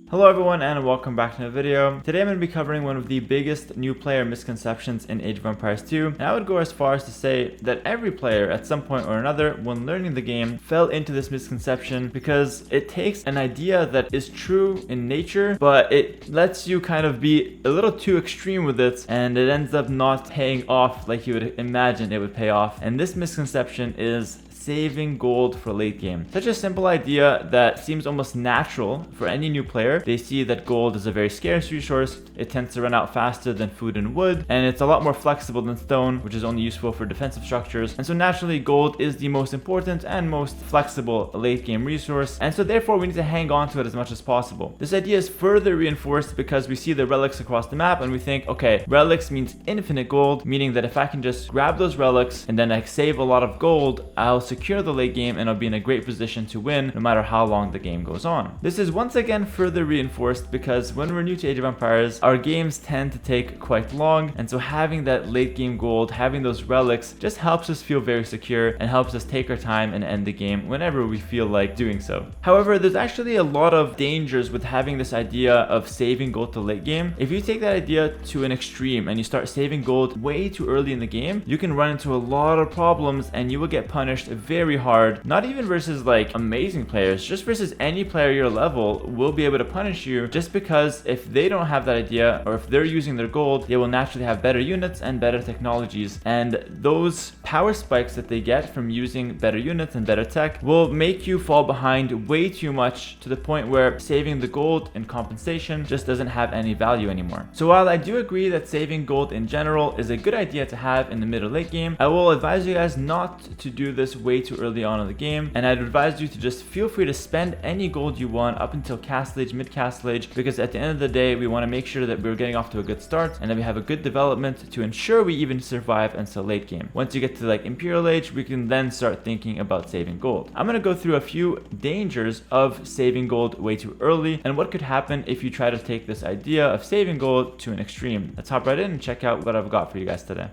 Hello everyone and welcome back to the video. Today I'm going to be covering one of the biggest new player misconceptions in Age of Empires 2, and I would go as far as to say that every player at some point or another when learning the game fell into this misconception because it takes an idea that is true in nature, but it lets you kind of be a little too extreme with it, and it ends up not paying off like you would imagine it would pay off. And this misconception is saving gold for late game. Such a simple idea that seems almost natural for any new player. They see that gold is a very scarce resource, it tends to run out faster than food and wood, and it's a lot more flexible than stone, which is only useful for defensive structures. And so naturally gold is the most important and most flexible late game resource, and so therefore we need to hang on to it as much as possible. This idea is further reinforced because we see the relics across the map and we think, okay, relics means infinite gold, meaning that if I can just grab those relics and then I save a lot of gold, I'll secure the late game and I'll be in a great position to win no matter how long the game goes on. This is once again further reinforced because when we're new to Age of Empires, our games tend to take quite long, and so having that late game gold, having those relics just helps us feel very secure and helps us take our time and end the game whenever we feel like doing so. However, there's actually a lot of dangers with having this idea of saving gold to late game. If you take that idea to an extreme and you start saving gold way too early in the game, you can run into a lot of problems and you will get punished very hard. Not even versus like amazing players, just versus any player your level will be able to punish you, just because if they don't have that idea or if they're using their gold, they will naturally have better units and better technologies, and those power spikes that they get from using better units and better tech will make you fall behind way too much, to the point where saving the gold in compensation just doesn't have any value anymore. So while I do agree that saving gold in general is a good idea to have in the middle late game, I will advise you guys not to do this way too early on in the game, and I'd advise you to just feel free to spend any gold you want up until castle age, mid castle age, because at the end of the day we want to make sure that we're getting off to a good start and that we have a good development to ensure we even survive until late game. Once you get to like imperial age, we can then start thinking about saving gold. I'm going to go through a few dangers of saving gold way too early and what could happen if you try to take this idea of saving gold to an extreme. Let's hop right in and check out what I've got for you guys today.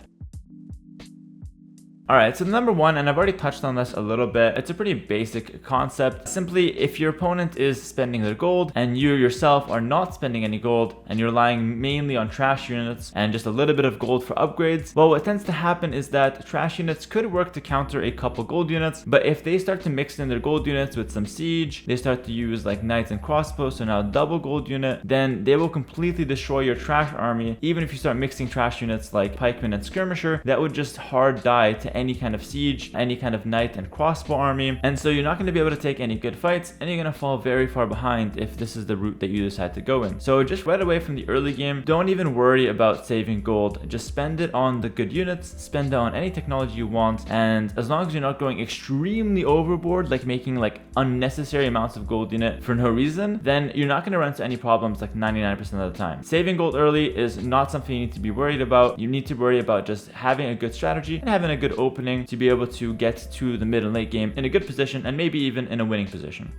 Alright, so number one, and I've already touched on this a little bit, it's a pretty basic concept. Simply, if your opponent is spending their gold and you yourself are not spending any gold and you're relying mainly on trash units and just a little bit of gold for upgrades, well, what tends to happen is that trash units could work to counter a couple gold units, but if they start to mix in their gold units with some siege, they start to use like knights and crossbows, so now double gold unit, then they will completely destroy your trash army. Even if you start mixing trash units like pikemen and skirmisher, that would just hard die to any kind of siege, any kind of knight and crossbow army, and so you're not going to be able to take any good fights and you're going to fall very far behind if this is the route that you decide to go in. So just right away from the early game, don't even worry about saving gold, just spend it on the good units, spend it on any technology you want, and as long as you're not going extremely overboard, like making like unnecessary amounts of gold unit for no reason, then you're not going to run into any problems like 99% of the time. Saving gold early is not something you need to be worried about. You need to worry about just having a good strategy and having a good opening to be able to get to the mid and late game in a good position and maybe even in a winning position.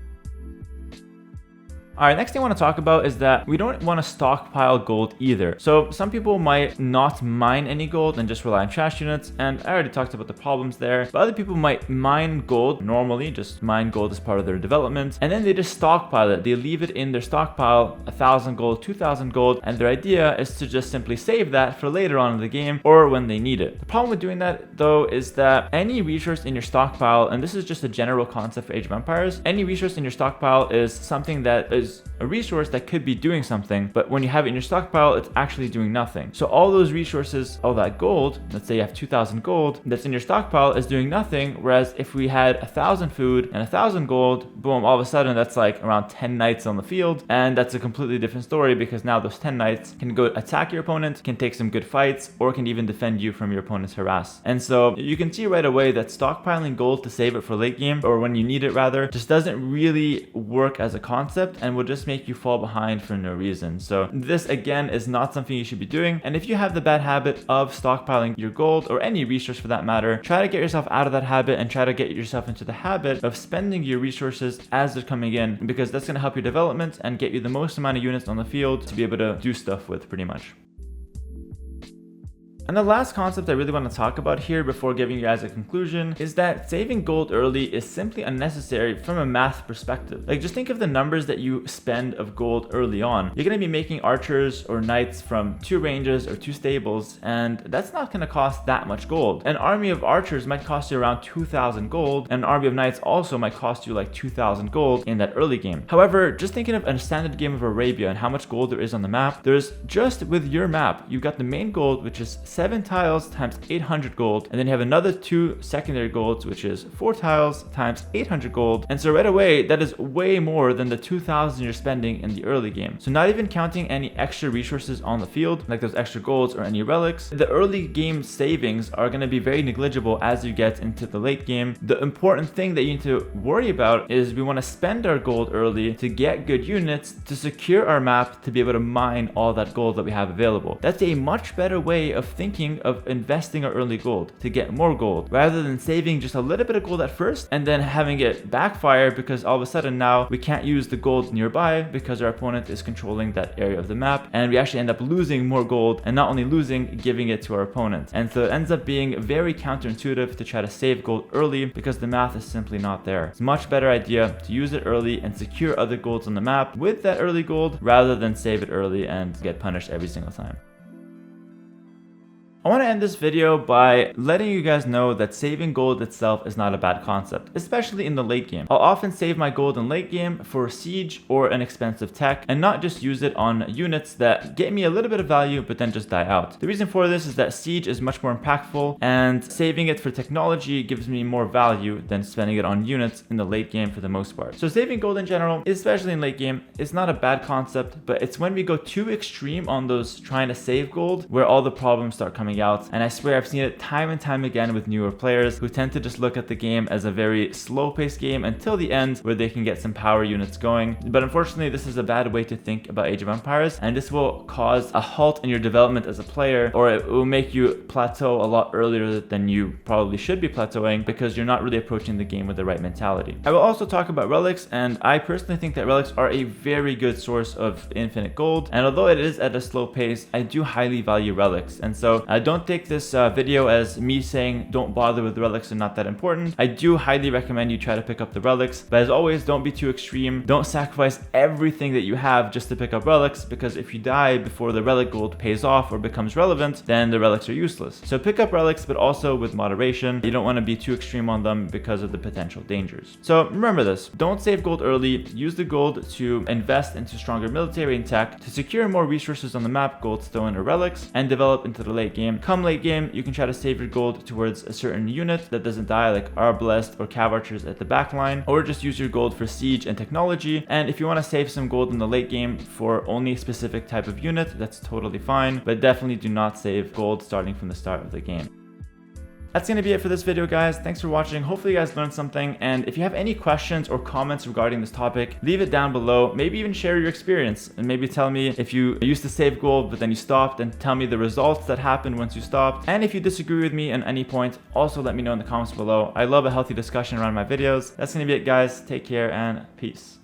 Alright, next thing I want to talk about is that we don't want to stockpile gold either. So some people might not mine any gold and just rely on trash units, and I already talked about the problems there, but other people might mine gold normally, just mine gold as part of their development, and then they just stockpile it. They leave it in their stockpile, 1,000 gold, 2,000 gold, and their idea is to just simply save that for later on in the game or when they need it. The problem with doing that though is that any resource in your stockpile, and this is just a general concept for Age of Empires, any resource in your stockpile is something that is a resource that could be doing something, but when you have it in your stockpile, it's actually doing nothing. So all those resources, all that gold, let's say you have 2,000 gold that's in your stockpile, is doing nothing, whereas if we had 1,000 food and 1,000 gold, boom, all of a sudden that's like around 10 knights on the field, and that's a completely different story because now those 10 knights can go attack your opponent, can take some good fights, or can even defend you from your opponent's harass. And so you can see right away that stockpiling gold to save it for late game, or when you need it rather, just doesn't really work as a concept and will just make you fall behind for no reason. So this again is not something you should be doing, and if you have the bad habit of stockpiling your gold or any resource for that matter, try to get yourself out of that habit and try to get yourself into the habit of spending your resources as they're coming in, because that's going to help your development and get you the most amount of units on the field to be able to do stuff with pretty much. And the last concept I really want to talk about here before giving you guys a conclusion is that saving gold early is simply unnecessary from a math perspective. Like, just think of the numbers that you spend of gold early on. You're going to be making archers or knights from 2 ranges or 2 stables, and that's not going to cost that much gold. An army of archers might cost you around 2,000 gold, and an army of knights also might cost you like 2,000 gold in that early game. However, just thinking of a standard game of Arabia and how much gold there is on the map, there's just with your map, you've got the main gold, which is 7 tiles times 800 gold, and then you have another 2 secondary golds, which is 4 tiles times 800 gold. And so right away, that is way more than the 2,000 you're spending in the early game. So not even counting any extra resources on the field, like those extra golds or any relics, the early game savings are going to be very negligible as you get into the late game. The important thing that you need to worry about is we want to spend our gold early to get good units, to secure our map, to be able to mine all that gold that we have available. That's a much better way of thinking of investing our early gold to get more gold, rather than saving just a little bit of gold at first and then having it backfire because all of a sudden now we can't use the gold nearby because our opponent is controlling that area of the map, and we actually end up losing more gold, and not only losing, giving it to our opponent. And so it ends up being very counterintuitive to try to save gold early because the math is simply not there. It's a much better idea to use it early and secure other golds on the map with that early gold rather than save it early and get punished every single time. I want to end this video by letting you guys know that saving gold itself is not a bad concept, especially in the late game. I'll often save my gold in late game for siege or an expensive tech and not just use it on units that get me a little bit of value but then just die out. The reason for this is that siege is much more impactful, and saving it for technology gives me more value than spending it on units in the late game for the most part. So saving gold in general, especially in late game, is not a bad concept, but it's when we go too extreme on those trying to save gold where all the problems start coming out. And I swear I've seen it time and time again with newer players who tend to just look at the game as a very slow-paced game until the end where they can get some power units going. But unfortunately, this is a bad way to think about Age of Empires, and this will cause a halt in your development as a player, or it will make you plateau a lot earlier than you probably should be plateauing because you're not really approaching the game with the right mentality. I will also talk about relics, and I personally think that relics are a very good source of infinite gold, and although it is at a slow pace, I do highly value relics. And so I don't take this video as me saying don't bother with relics, and not that important. I do highly recommend you try to pick up the relics, but as always, don't be too extreme. Don't sacrifice everything that you have just to pick up relics, because if you die before the relic gold pays off or becomes relevant, then the relics are useless. So pick up relics, but also with moderation. You don't want to be too extreme on them because of the potential dangers. So remember this, don't save gold early. Use the gold to invest into stronger military and tech, to secure more resources on the map, goldstone or relics, and develop into the late game. Come late game, you can try to save your gold towards a certain unit that doesn't die, like arbalest or cav archers at the back line, or just use your gold for siege and technology. And if you want to save some gold in the late game for only a specific type of unit, that's totally fine, but definitely do not save gold starting from the start of the game. That's going to be it for this video, guys. Thanks for watching. Hopefully you guys learned something, and if you have any questions or comments regarding this topic, leave it down below. Maybe even share your experience, and maybe tell me if you used to save gold but then you stopped, and tell me the results that happened once you stopped. And if you disagree with me at any point, also let me know in the comments below. I love a healthy discussion around my videos. That's going to be it, guys. Take care and peace.